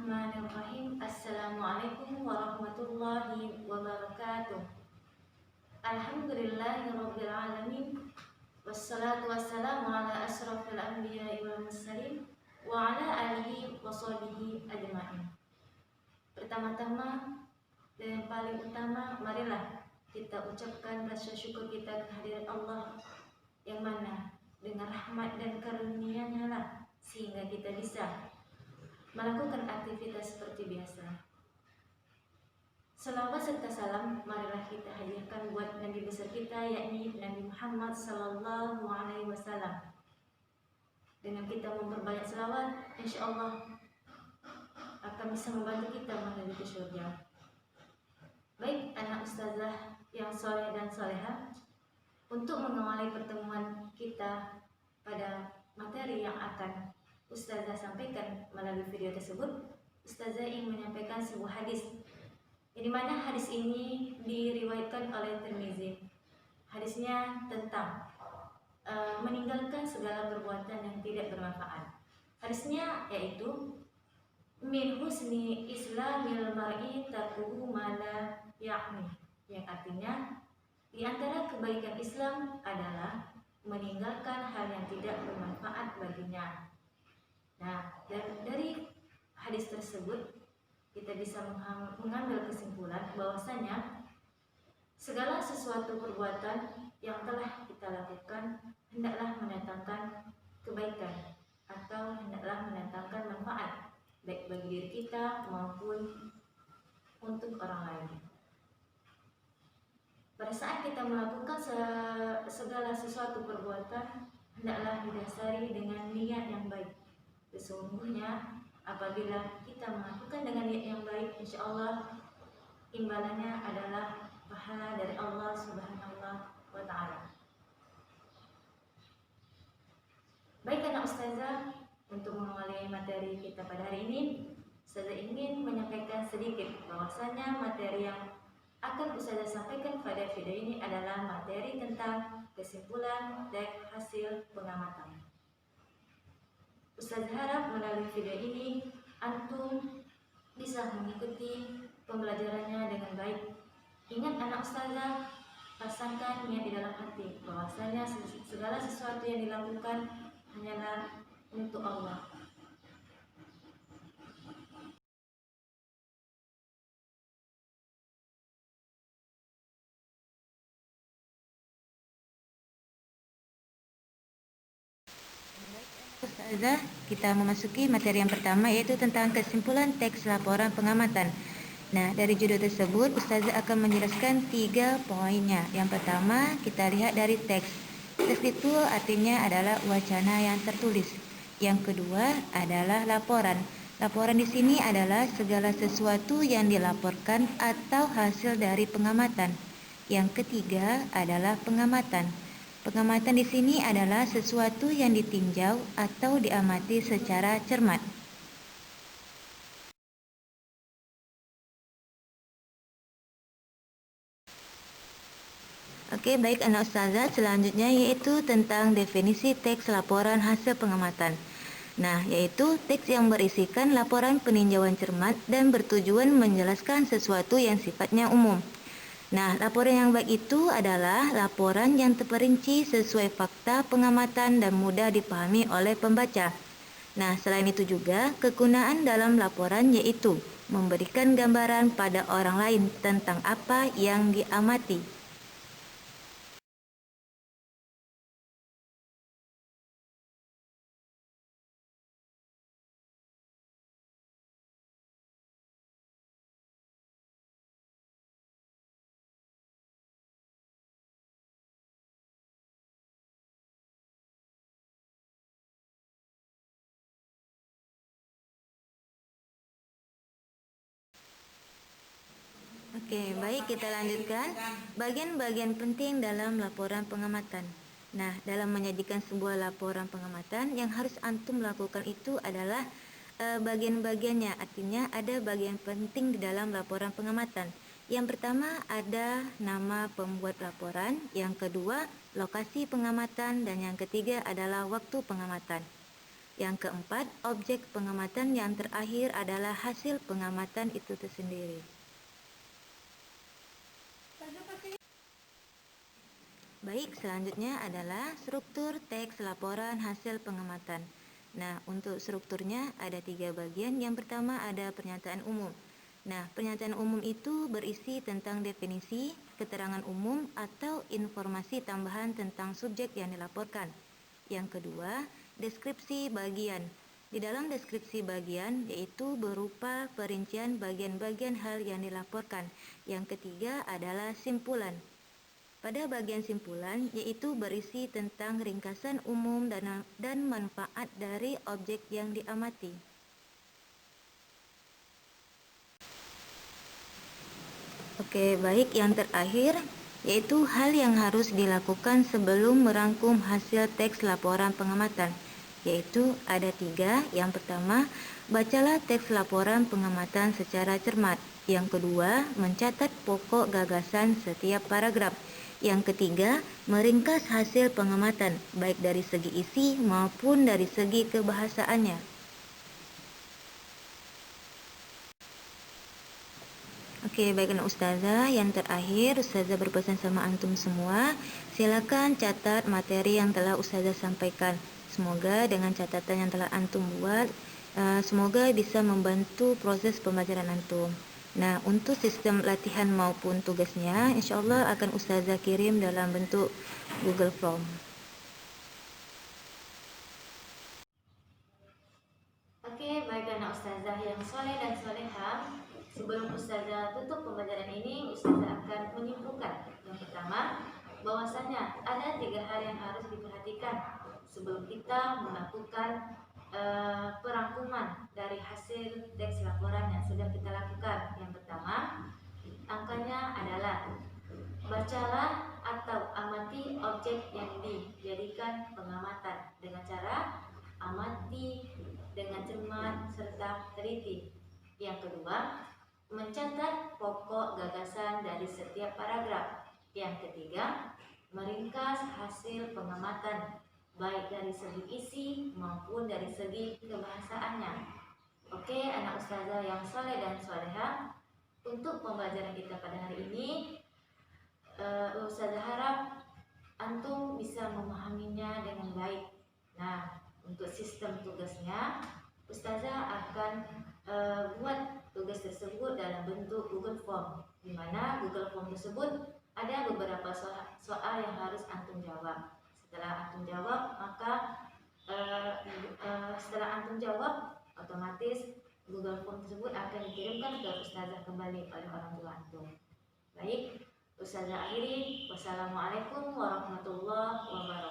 Bismillahirrahmanirrahim. Assalamualaikum warahmatullahi wabarakatuh. Alhamdulillahirabbil alamin. Wassalatu wassalamu ala asrofil anbiya'i wal mursalin wa ala alihi wa sahbihi ajma'in. Pertama-tama dan yang paling utama, marilah kita ucapkan rasa syukur kita kehadirat Allah yang mana dengan rahmat dan karunia-Nya lah sehingga kita bisa melakukan aktivitas seperti biasa. Selawat serta salam marilah kita hadirkan buat Nabi besar kita, yakni Nabi Muhammad sallallahu alaihi wasallam. Dengan kita memperbanyak selawat, insyaallah akan bisa membantu kita menuju ke surga. Baik anak ustazah yang soleh dan soleha, untuk mengawali pertemuan kita pada materi yang akan Ustazah sampaikan melalui video tersebut, Ustazah ingin menyampaikan sebuah hadis, di mana hadis ini diriwayatkan oleh Tirmizi. Hadisnya tentang meninggalkan segala perbuatan yang tidak bermanfaat. Hadisnya yaitu min husni islamil mar'i tarkuhu ma la ya'ni, yang artinya di antara kebaikan Islam adalah meninggalkan hal yang tidak bermanfaat baginya. Nah, dari hadis tersebut kita bisa mengambil kesimpulan bahwasanya segala sesuatu perbuatan yang telah kita lakukan hendaklah mendatangkan kebaikan atau hendaklah mendatangkan manfaat baik bagi diri kita maupun untuk orang lain. Pada saat kita melakukan segala sesuatu perbuatan, hendaklah didasari dengan niat yang baik. Sesungguhnya apabila kita melakukan dengan niat yang baik, insya Allah imbalannya adalah pahala dari Allah Subhanahu wa Ta'ala. Baik anak ustazah, untuk mengawali materi kita pada hari ini, saya ingin menyampaikan sedikit bahwasanya materi yang akan ustazah sampaikan pada video ini adalah materi tentang kesimpulan dan hasil pengamatan. Ustazah harap melalui video ini antum bisa mengikuti pembelajarannya dengan baik. Ingat anak ustazah, pasangkan niat di dalam hati bahwasanya segala sesuatu yang dilakukan hanyalah untuk Allah. Ustazah, kita memasuki materi yang pertama, yaitu tentang kesimpulan teks laporan pengamatan. Nah, dari judul tersebut Ustazah akan menjelaskan 3 poinnya. Yang pertama, kita lihat dari teks. Teks itu artinya adalah wacana yang tertulis. Yang kedua adalah laporan. Laporan di sini adalah segala sesuatu yang dilaporkan atau hasil dari pengamatan. Yang ketiga adalah pengamatan. Pengamatan di sini adalah sesuatu yang ditinjau atau diamati secara cermat. Oke, baik anak ustazah, selanjutnya yaitu tentang definisi teks laporan hasil pengamatan. Nah, yaitu teks yang berisikan laporan peninjauan cermat dan bertujuan menjelaskan sesuatu yang sifatnya umum. Nah, laporan yang baik itu adalah laporan yang terperinci sesuai fakta pengamatan dan mudah dipahami oleh pembaca. Nah, selain itu juga kegunaan dalam laporan yaitu memberikan gambaran pada orang lain tentang apa yang diamati. Oke, baik, kita lanjutkan bagian-bagian penting dalam laporan pengamatan. Nah, dalam menyajikan sebuah laporan pengamatan yang harus antum lakukan itu adalah bagian-bagiannya. Artinya ada bagian penting di dalam laporan pengamatan. Yang pertama ada nama pembuat laporan, yang kedua lokasi pengamatan, dan yang ketiga adalah waktu pengamatan. Yang keempat, objek pengamatan yang terakhir adalah hasil pengamatan itu tersendiri. Baik, selanjutnya adalah struktur teks laporan hasil pengamatan. Nah, untuk strukturnya ada 3 bagian. Yang pertama ada pernyataan umum. Nah, pernyataan umum itu berisi tentang definisi, keterangan umum, atau informasi tambahan tentang subjek yang dilaporkan. Yang kedua, deskripsi bagian. Di dalam deskripsi bagian yaitu berupa perincian bagian-bagian hal yang dilaporkan. Yang ketiga adalah simpulan. Pada bagian simpulan yaitu berisi tentang ringkasan umum dan manfaat dari objek yang diamati. Oke, baik, yang terakhir yaitu hal yang harus dilakukan sebelum merangkum hasil teks laporan pengamatan, yaitu ada 3. Yang pertama, bacalah teks laporan pengamatan secara cermat. Yang kedua, mencatat pokok gagasan setiap paragraf. Yang ketiga, meringkas hasil pengamatan, baik dari segi isi maupun dari segi kebahasaannya. Oke, baik anak ustazah, yang terakhir ustazah berpesan sama antum semua, silakan catat materi yang telah ustazah sampaikan. Semoga dengan catatan yang telah antum buat, semoga bisa membantu proses pembelajaran antum. Nah, untuk sistem latihan maupun tugasnya, insya Allah akan ustazah kirim dalam bentuk Google Form. Oke, baik anak ustazah yang soleh dan soleha. Sebelum ustazah tutup pembelajaran ini, ustazah akan menyimpulkan. Yang pertama, bahwasanya ada 3 hal yang harus diperhatikan sebelum kita melakukan perangkuman dari hasil teks laporan yang sudah kita lakukan. Yang pertama, angkanya adalah bacalah atau amati objek yang dijadikan pengamatan dengan cara amati dengan cermat serta teliti. Yang kedua, mencatat pokok gagasan dari setiap paragraf. Yang ketiga, meringkas hasil pengamatan baik dari segi isi maupun dari segi kebahasaannya. Oke, anak ustazah yang soleh dan soleha, untuk pembelajaran kita pada hari ini, ustazah harap antum bisa memahaminya dengan baik. Nah, untuk sistem tugasnya, ustazah akan buat tugas tersebut dalam bentuk Google Form, di mana Google Form tersebut ada beberapa soal yang harus antum jawab. Setelah antum jawab, maka otomatis Google Form tersebut akan dikirimkan ke ustazah kembali oleh orang tua antum. Baik, ustazah akhiri. Wassalamualaikum warahmatullahi wabarakatuh.